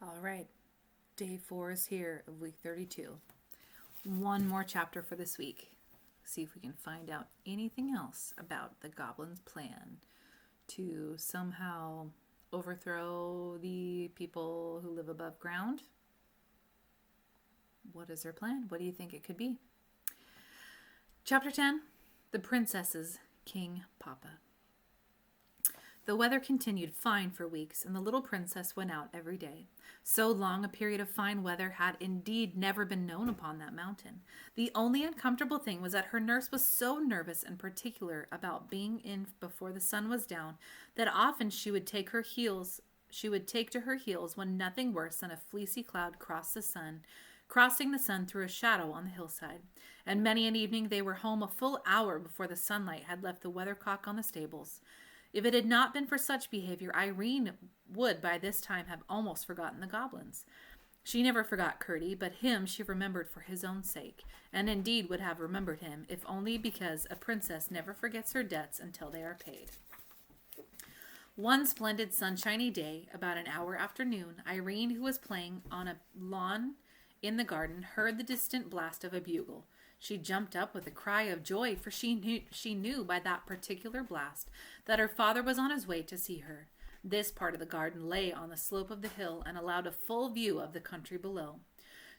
All right, day 4 is here of week 32. One more chapter for this week. See if we can find out anything else about the goblin's plan to somehow overthrow the people who live above ground. What is their plan? What do you think it could be? Chapter 10, The Princess's King Papa. The weather continued fine for weeks, and the little princess went out every day. So long a period of fine weather had indeed never been known upon that mountain. The only uncomfortable thing was that her nurse was so nervous and particular about being in before the sun was down that often she would take to her heels when nothing worse than a fleecy cloud crossing the sun through a shadow on the hillside. And many an evening they were home a full hour before the sunlight had left the weathercock on the stables. If it had not been for such behavior, Irene would by this time have almost forgotten the goblins. She never forgot Curdie, but him she remembered for his own sake, and indeed would have remembered him, if only because a princess never forgets her debts until they are paid. One splendid sunshiny day, about an hour after noon, Irene, who was playing on a lawn in the garden, heard the distant blast of a bugle. She jumped up with a cry of joy, for she knew by that particular blast that her father was on his way to see her. This part of the garden lay on the slope of the hill and allowed a full view of the country below.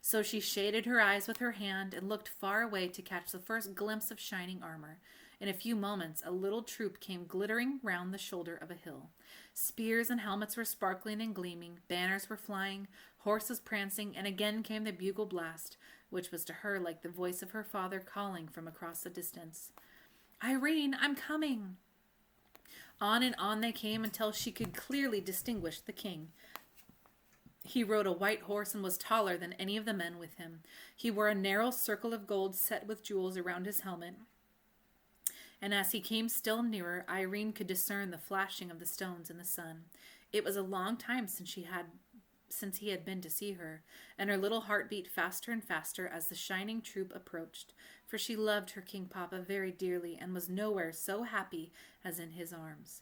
So she shaded her eyes with her hand and looked far away to catch the first glimpse of shining armor. In a few moments, a little troop came glittering round the shoulder of a hill. Spears and helmets were sparkling and gleaming, banners were flying, horses prancing, and again came the bugle blast, which was to her like the voice of her father calling from across the distance. "Irene, I'm coming!" On and on they came until she could clearly distinguish the king. He rode a white horse and was taller than any of the men with him. He wore a narrow circle of gold set with jewels around his helmet. And as he came still nearer, Irene could discern the flashing of the stones in the sun. It was a long time since he had been to see her, and her little heart beat faster and faster as the shining troop approached, for she loved her King Papa very dearly and was nowhere so happy as in his arms.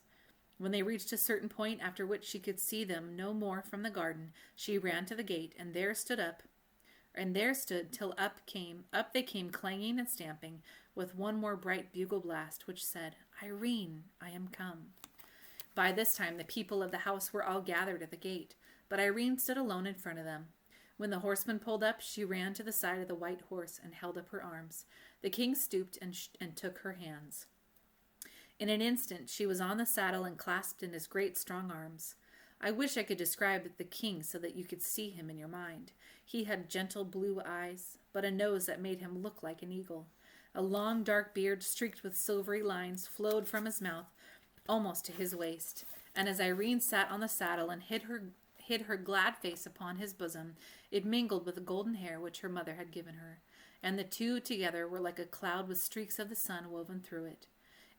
When they reached a certain point after which she could see them no more from the garden, she ran to the gate, and there stood till up they came clanging and stamping, with one more bright bugle blast which said, "Irene, I am come." By this time the people of the house were all gathered at the gate, but Irene stood alone in front of them. When the horseman pulled up, she ran to the side of the white horse and held up her arms. The king stooped and took her hands. In an instant she was on the saddle and clasped in his great strong arms. I wish I could describe the king so that you could see him in your mind. He had gentle blue eyes, but a nose that made him look like an eagle. A long dark beard streaked with silvery lines flowed from his mouth almost to his waist, and as Irene sat on the saddle and hid her glad face upon his bosom, it mingled with the golden hair which her mother had given her, and the two together were like a cloud with streaks of the sun woven through it.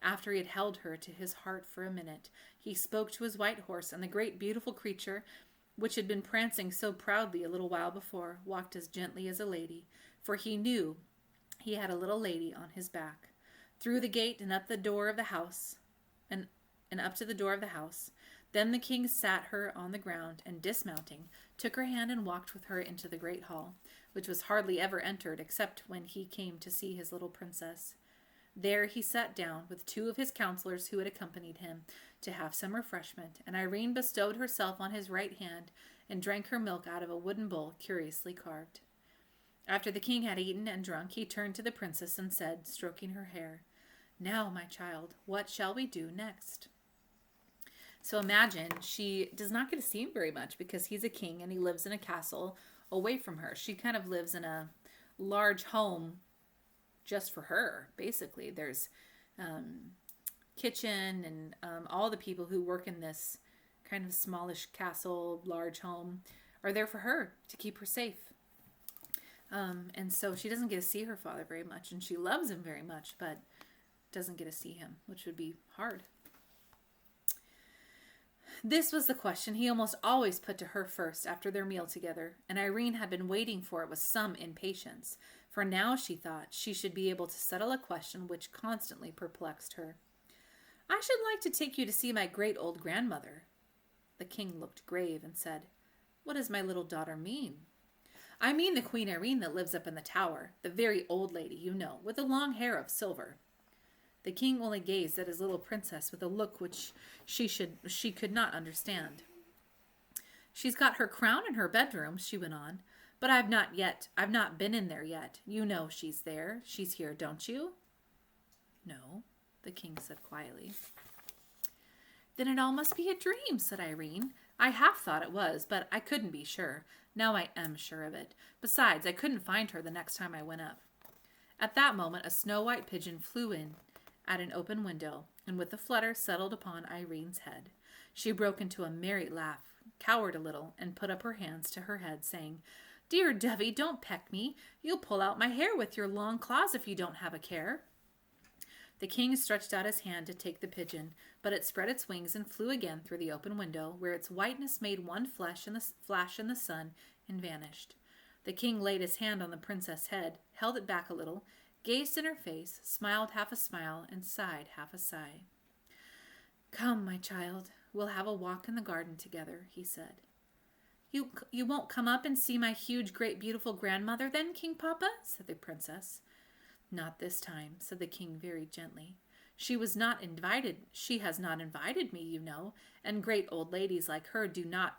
After he had held her to his heart for a minute, he spoke to his white horse, and the great beautiful creature, which had been prancing so proudly a little while before, walked as gently as a lady, for he knew he had a little lady on his back. Through the gate and up the door of the house, and up to the door of the house. Then the king sat her on the ground, and dismounting, took her hand and walked with her into the great hall, which was hardly ever entered except when he came to see his little princess. There he sat down with two of his counselors who had accompanied him to have some refreshment, and Irene bestowed herself on his right hand and drank her milk out of a wooden bowl curiously carved. After the king had eaten and drunk, he turned to the princess and said, stroking her hair, "Now, my child, what shall we do next?" So imagine she does not get to see him very much because he's a king and he lives in a castle away from her. She kind of lives in a large home just for her, basically. There's kitchen and all the people who work in this kind of smallish castle, large home, are there for her to keep her safe. And so she doesn't get to see her father very much, and she loves him very much, but doesn't get to see him, which would be hard. This was the question he almost always put to her first after their meal together, and Irene had been waiting for it with some impatience, for now she thought she should be able to settle a question which constantly perplexed her. "I should like to take you to see my great old grandmother." The king looked grave and said, What does my little daughter mean? I mean the Queen Irene that lives up in the tower, the very old lady, you know, with the long hair of silver. The king only gazed at his little princess with a look which she could not understand. She's got her crown in her bedroom, she went on, but I've not been in there yet. You know she's there. She's here, don't you? No, the king said quietly. Then it all must be a dream, said Irene. I half thought it was, but I couldn't be sure. Now I am sure of it. Besides, I couldn't find her the next time I went up. At that moment, a snow-white pigeon flew in at an open window, and with a flutter settled upon Irene's head. She broke into a merry laugh, cowered a little, and put up her hands to her head, saying, Dear dovey, don't peck me. You'll pull out my hair with your long claws if you don't have a care. The king stretched out his hand to take the pigeon, but it spread its wings and flew again through the open window, where its whiteness made one flash in the sun and vanished. The king laid his hand on the princess' head, held it back a little, gazed in her face, smiled half a smile, and sighed half a sigh. Come, my child, we'll have a walk in the garden together, he said. You won't come up and see my huge, great, beautiful grandmother then, King Papa? Said the princess. Not this time, said the king very gently. She has not invited me, you know, and great old ladies like her do not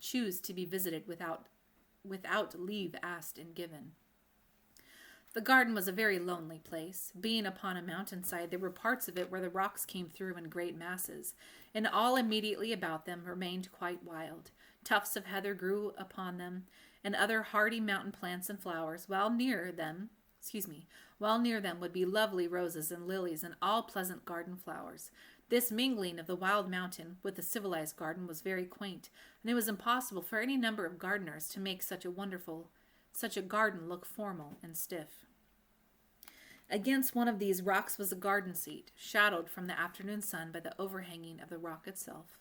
choose to be visited without leave asked and given. The garden was a very lonely place. Being upon a mountainside, there were parts of it where the rocks came through in great masses, and all immediately about them remained quite wild. Tufts of heather grew upon them, and other hardy mountain plants and flowers, while near them would be lovely roses and lilies and all pleasant garden flowers. This mingling of the wild mountain with the civilized garden was very quaint, and it was impossible for any number of gardeners to make such a garden look formal and stiff. Against one of these rocks was a garden seat, shadowed from the afternoon sun by the overhanging of the rock itself.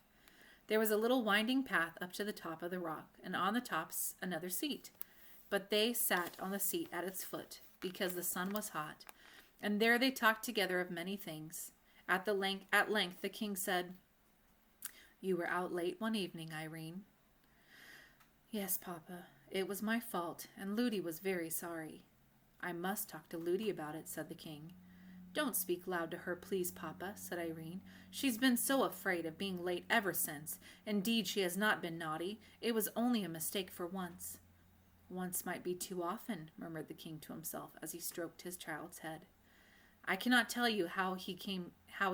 There was a little winding path up to the top of the rock, and on the top another seat. But they sat on the seat at its foot, because the sun was hot, and there they talked together of many things. At length the king said, You were out late one evening, Irene. Yes, Papa, it was my fault, and Ludi was very sorry. I must talk to Ludi about it, said the king. Don't speak loud to her, please, Papa, said Irene. She's been so afraid of being late ever since. Indeed, she has not been naughty. It was only a mistake for once. Once might be too often, murmured the king to himself as he stroked his child's head. I cannot tell you how he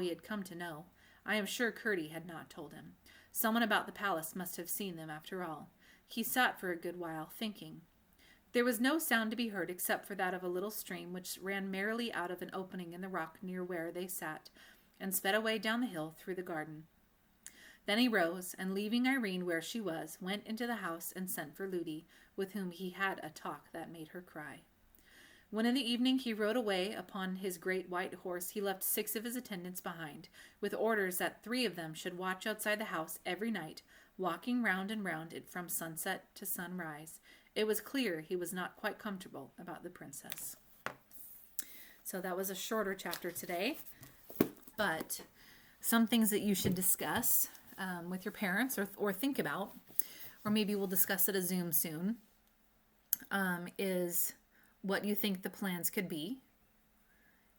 had come to know. I am sure Curdie had not told him. Someone about the palace must have seen them after all. He sat for a good while, thinking. There was no sound to be heard except for that of a little stream which ran merrily out of an opening in the rock near where they sat, and sped away down the hill through the garden. Then he rose, and leaving Irene where she was, went into the house and sent for Ludi, with whom he had a talk that made her cry. When in the evening he rode away upon his great white horse, he left 6 of his attendants behind, with orders that 3 of them should watch outside the house every night, walking round and round it from sunset to sunrise. It was clear he was not quite comfortable about the princess. So that was a shorter chapter today, but some things that you should discuss with your parents or think about, or maybe we'll discuss at a Zoom soon, is what you think the plans could be,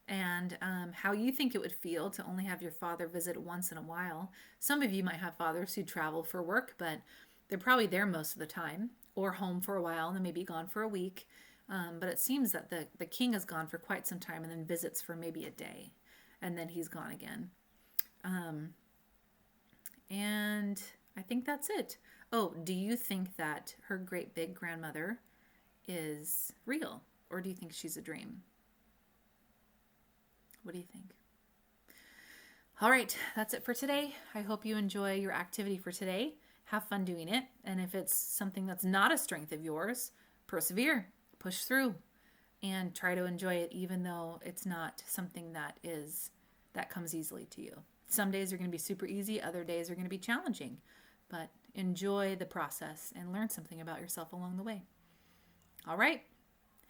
and how you think it would feel to only have your father visit once in a while. Some of you might have fathers who travel for work, but they're probably there most of the time, or home for a while and then maybe gone for a week. But it seems that the king is gone for quite some time and then visits for maybe a day, and then he's gone again. And I think that's it. Oh, do you think that her great big grandmother is real, or do you think she's a dream? What do you think? All right, that's it for today. I hope you enjoy your activity for today. Have fun doing it. And if it's something that's not a strength of yours, persevere, push through, and try to enjoy it even though it's not something that comes easily to you. Some days are going to be super easy, other days are going to be challenging, but enjoy the process and learn something about yourself along the way. All right,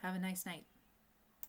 have a nice night.